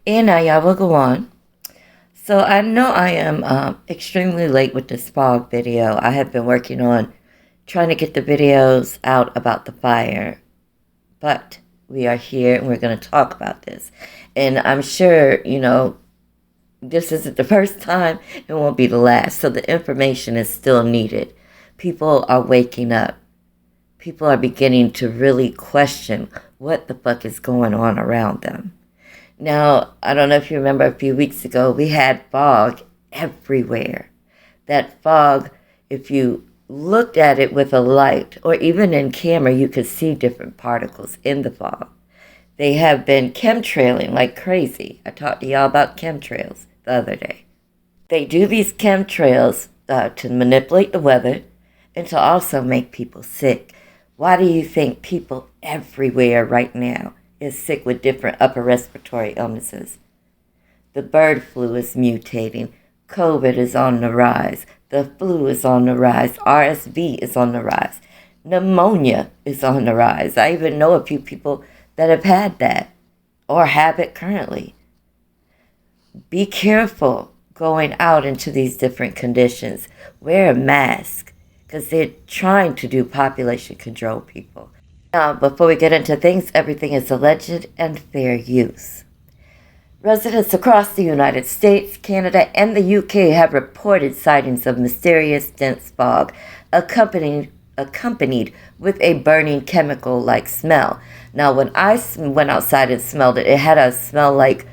And now y'all will go on. So I know I am extremely late with this fog video. I have been working on trying to get the videos out about the fire. But we are here and we're going to talk about this. And I'm sure, this isn't the first time. It won't be the last. So the information is still needed. People are waking up. People are beginning to really question what the fuck is going on around them. Now, I don't know if you remember a few weeks ago, we had fog everywhere. That fog, if you looked at it with a light or even in camera, you could see different particles in the fog. They have been chemtrailing like crazy. I talked to y'all about chemtrails the other day. They do these chemtrails to manipulate the weather and to also make people sick. Why do you think people everywhere right now is sick with different upper respiratory illnesses? The bird flu is mutating. COVID is on the rise. The flu is on the rise. RSV is on the rise. Pneumonia is on the rise. I even know a few people that have had that or have it currently. Be careful going out into these different conditions. Wear a mask because they're trying to do population control, people. Now, before we get into things, everything is alleged and fair use. Residents across the United States, Canada, and the UK have reported sightings of mysterious dense fog accompanied with a burning chemical-like smell. Now, when I went outside and smelled it, it had a smell like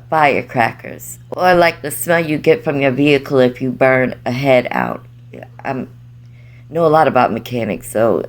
firecrackers, or like the smell you get from your vehicle if you burn a head out. I know a lot about mechanics, so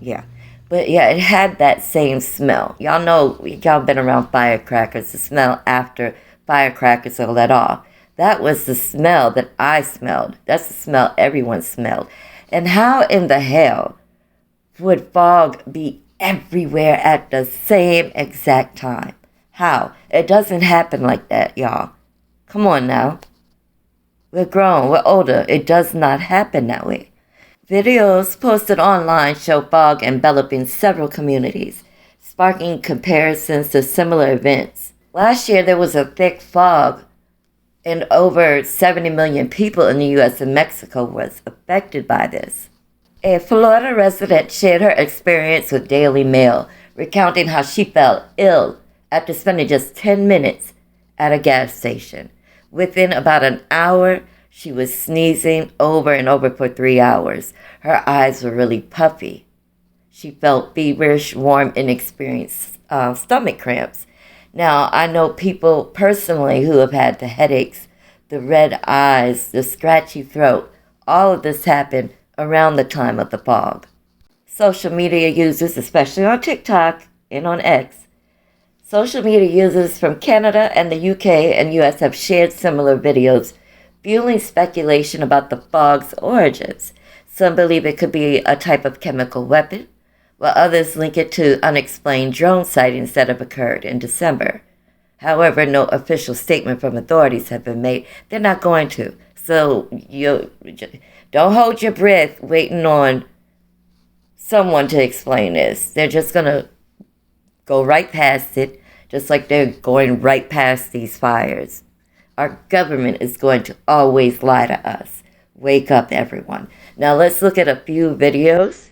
yeah. But yeah, it had that same smell. Y'all know, y'all been around firecrackers, the smell after firecrackers are let off. That was the smell that I smelled. That's the smell everyone smelled. And how in the hell would fog be everywhere at the same exact time? How? It doesn't happen like that, y'all. Come on now. We're grown, we're older. It does not happen that way. Videos posted online show fog enveloping several communities, sparking comparisons to similar events. Last year, there was a thick fog, and over 70 million people in the U.S. and Mexico was affected by this. A Florida resident shared her experience with Daily Mail, recounting how she felt ill after spending just 10 minutes at a gas station. Within about an hour, she was sneezing over and over for 3 hours. Her eyes were really puffy. She felt feverish, warm, and experienced stomach cramps. Now, I know people personally who have had the headaches, the red eyes, the scratchy throat. All of this happened around the time of the fog. Social media users, especially on TikTok and on X, social media users from Canada and the UK and US have shared similar videos fueling speculation about the fog's origins. Some believe it could be a type of chemical weapon, while others link it to unexplained drone sightings that have occurred in December. However, no official statement from authorities have been made. They're not going to. So you don't hold your breath waiting on someone to explain this. They're just going to go right past it, just like they're going right past these fires. Our government is going to always lie to us. Wake up, everyone. Now let's look at a few videos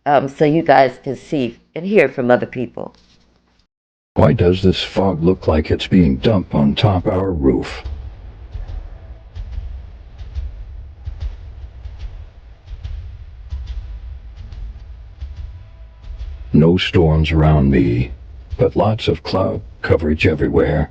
so you guys can see and hear from other people. Why does this fog look like it's being dumped on top our roof? No storms around me, but lots of cloud coverage everywhere.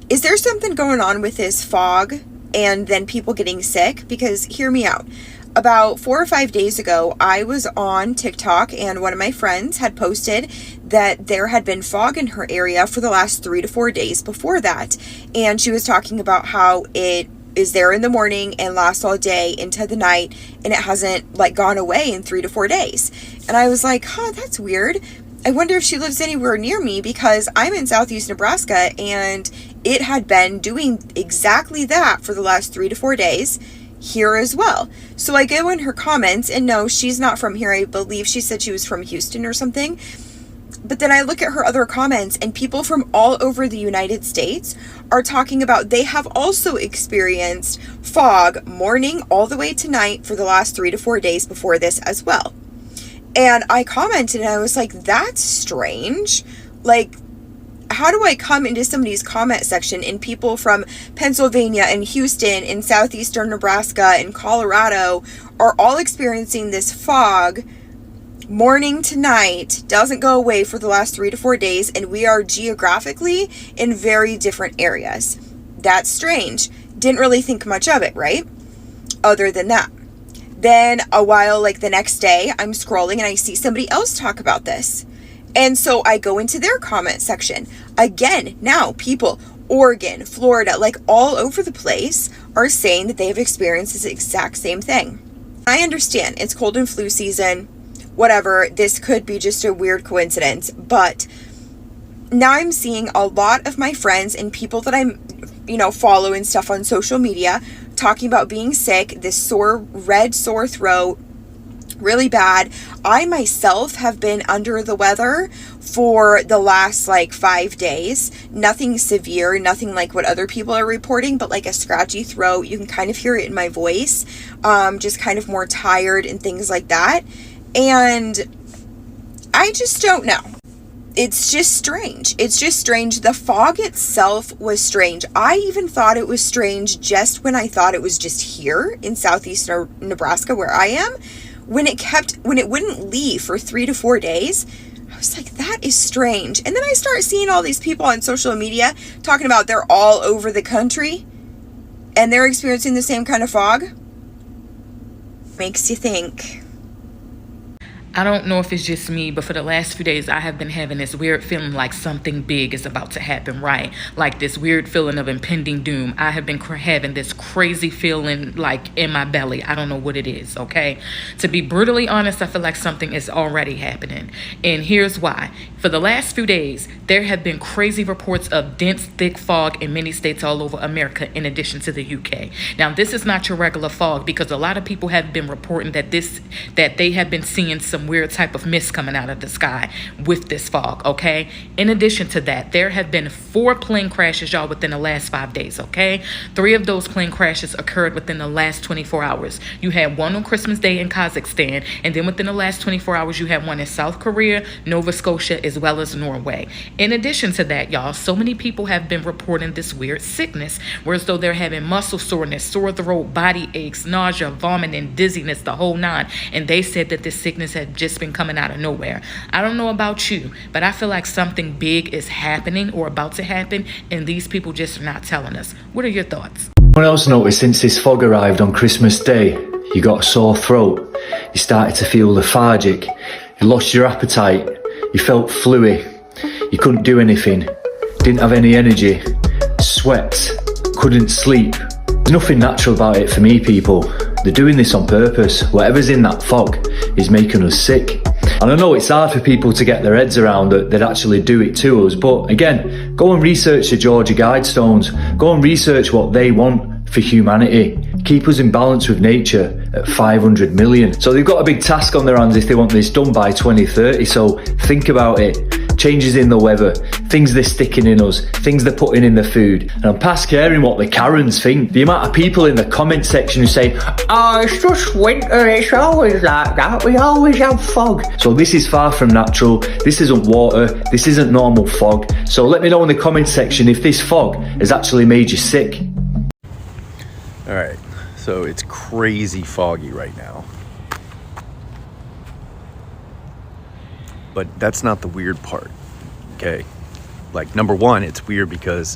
Is there something going on with this fog and then people getting sick? Because hear me out. About 4 or 5 days ago, I was on TikTok and one of my friends had posted that there had been fog in her area for the last 3 to 4 days before that. And she was talking about how it is there in the morning and lasts all day into the night, and it hasn't like gone away in 3 to 4 days. And I was like, that's weird. I wonder if she lives anywhere near me, because I'm in southeast Nebraska and it had been doing exactly that for the last 3 to 4 days here as well. So I go in her comments, and no, she's not from here. I believe she said she was from Houston or something. But then I look at her other comments, and people from all over the United States are talking about they have also experienced fog morning all the way to night for the last 3 to 4 days before this as well. And I commented, and I was like, that's strange. Like, how do I come into somebody's comment section and people from Pennsylvania and Houston and southeastern Nebraska and Colorado are all experiencing this fog morning to night, doesn't go away for the last 3 to 4 days, and we are geographically in very different areas? That's strange. Didn't really think much of it, right? Other than that. Then a while, like the next day, I'm scrolling and I see somebody else talk about this. And so I go into their comment section. Again, now people, Oregon, Florida, like all over the place are saying that they have experienced this exact same thing. I understand it's cold and flu season, whatever. This could be just a weird coincidence, but now I'm seeing a lot of my friends and people that I'm, follow and stuff on social media talking about being sick, this red sore throat, really bad. I myself have been under the weather for the last 5 days. Nothing severe, nothing like what other people are reporting, but like a scratchy throat. You can kind of hear it in my voice. Just kind of more tired and things like that. And I just don't know. It's just strange. It's just strange. The fog itself was strange. I even thought it was strange just when I thought it was just here in southeast Nebraska where I am. When it wouldn't leave for 3 to 4 days, I was like, that is strange. And then I start seeing all these people on social media talking about they're all over the country and they're experiencing the same kind of fog. Makes you think. I don't know if it's just me, but for the last few days, I have been having this weird feeling like something big is about to happen, right? Like this weird feeling of impending doom. I have been having this crazy feeling like in my belly. I don't know what it is, okay? To be brutally honest, I feel like something is already happening. And here's why. For the last few days, there have been crazy reports of dense, thick fog in many states all over America, in addition to the UK. Now, this is not your regular fog, because a lot of people have been reporting that they have been seeing some weird type of mist coming out of the sky with this fog, okay? In addition to that, there have been 4 plane crashes, y'all, within the last 5 days, okay? 3 of those plane crashes occurred within the last 24 hours. You had one on Christmas Day in Kazakhstan, and then within the last 24 hours, you had one in South Korea, Nova Scotia, as well as Norway. In addition to that, y'all, so many people have been reporting this weird sickness, whereas though they're having muscle soreness, sore throat, body aches, nausea, vomiting, dizziness, the whole 9. And they said that this sickness had just been coming out of nowhere. I don't know about you, but I feel like something big is happening or about to happen, and these people just are not telling us. What are your thoughts? What else noticed since this fog arrived on Christmas Day? You got a sore throat, you started to feel lethargic, you lost your appetite, you felt fluey, you couldn't do anything, didn't have any energy, sweat, couldn't sleep. There's nothing natural about it for me, people. They're doing this on purpose. Whatever's in that fog is making us sick. And I know it's hard for people to get their heads around that they'd actually do it to us, but again, go and research the Georgia Guidestones. Go and research what they want for humanity. Keep us in balance with nature at 500 million. So they've got a big task on their hands if they want this done by 2030. So think about it. Changes in the weather, things they're sticking in us, things they're putting in the food. And I'm past caring what the Karens think. The amount of people in the comment section who say, oh, it's just winter, it's always like that, we always have fog. So this is far from natural, this isn't water, this isn't normal fog. So let me know in the comment section if this fog has actually made you sick. Alright, so it's crazy foggy right now. But that's not the weird part, okay? Like, number one, it's weird because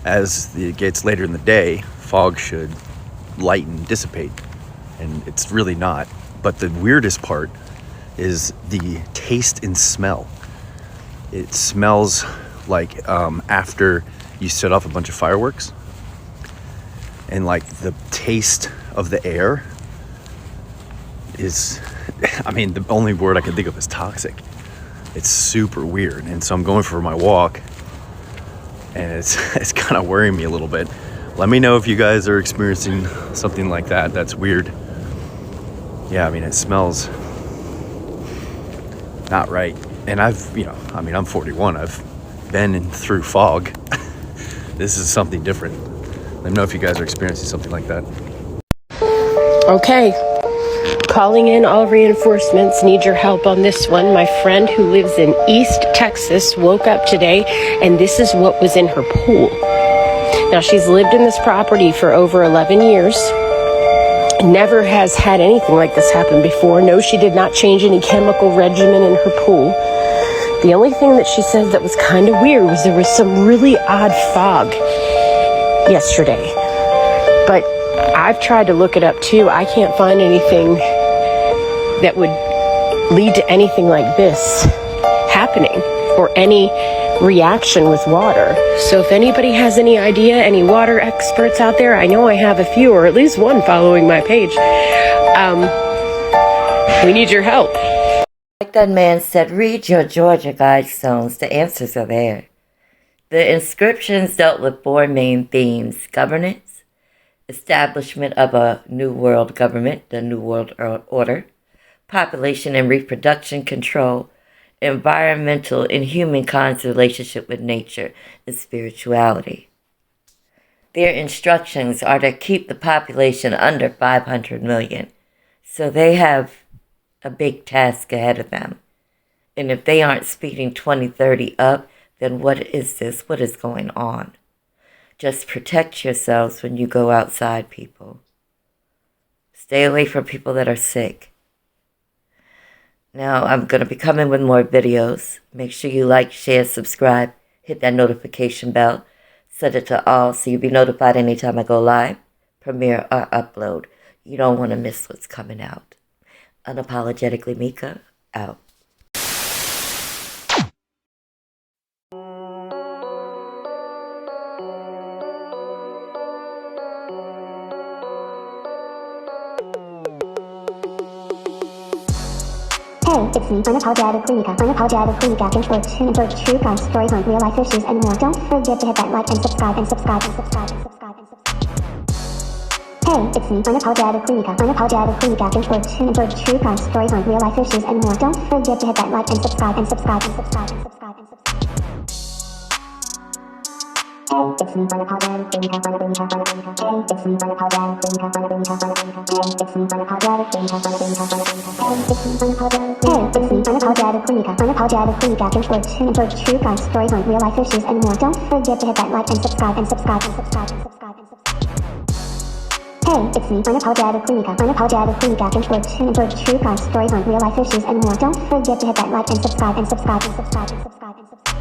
as it gets later in the day, fog should lighten, dissipate, and it's really not. But the weirdest part is the taste and smell. It smells like after you set off a bunch of fireworks, and like the taste of the air is, I mean, the only word I can think of is toxic. It's super weird. And so I'm going for my walk, and it's kind of worrying me a little bit. Let me know if you guys are experiencing something like that. That's weird. Yeah, I mean, it smells not right. And I'm 41. I've been through fog. This is something different. Let me know if you guys are experiencing something like that. Okay. Calling in all reinforcements. Need your help on this one. My friend who lives in East Texas woke up today, and this is what was in her pool. Now, she's lived in this property for over 11 years. Never has had anything like this happen before. No, she did not change any chemical regimen in her pool. The only thing that she says that was kind of weird was there was some really odd fog yesterday. But I've tried to look it up too. I can't find anything that would lead to anything like this happening or any reaction with water. So if anybody has any idea, any water experts out there, I know I have a few, or at least one following my page. We need your help. Like that man said, read your Georgia Guidestones. The answers are there. The inscriptions dealt with 4 main themes: governance, establishment of a new world government, the New World Order, population and reproduction control, environmental and humankind's relationship with nature, and spirituality. Their instructions are to keep the population under 500 million. So they have a big task ahead of them. And if they aren't speeding 2030 up, then what is this? What is going on? Just protect yourselves when you go outside, people. Stay away from people that are sick. Now, I'm going to be coming with more videos. Make sure you like, share, subscribe, hit that notification bell, set it to all so you'll be notified anytime I go live, premiere, or upload. You don't want to miss what's coming out. Unapologetically Mieka, out. Hey, it's me, Unapologetically Mieka. Unapologetically Mieka. Enjoy true crime stories on real life issues and more. Don't forget to hit that like and subscribe and subscribe and subscribe and subscribe and subscribe. Hey, it's me, Unapologetically Mieka. Unapologetically Mieka. Enjoy true crime stories on real life issues and more. Don't forget to hit that like and subscribe and subscribe and subscribe and subscribe and subscribe. Hey, it's me, Unapologetically Mieka. Hey, it's me, Unapologetically Mieka. Hey, it's me, Unapologetically Mieka. Hey, it's me, Unapologetically Mieka. Unapologetically Mieka. Enjoy true crime stories on real life issues and more. Don't forget to hit that like and subscribe and subscribe and subscribe and subscribe and subscribe. Hey, it's me, Unapologetically Mieka. Unapologetically Mieka. Enjoy true crime stories on real life issues and more. Don't forget to hit that like and subscribe and subscribe and subscribe and subscribe and subscribe.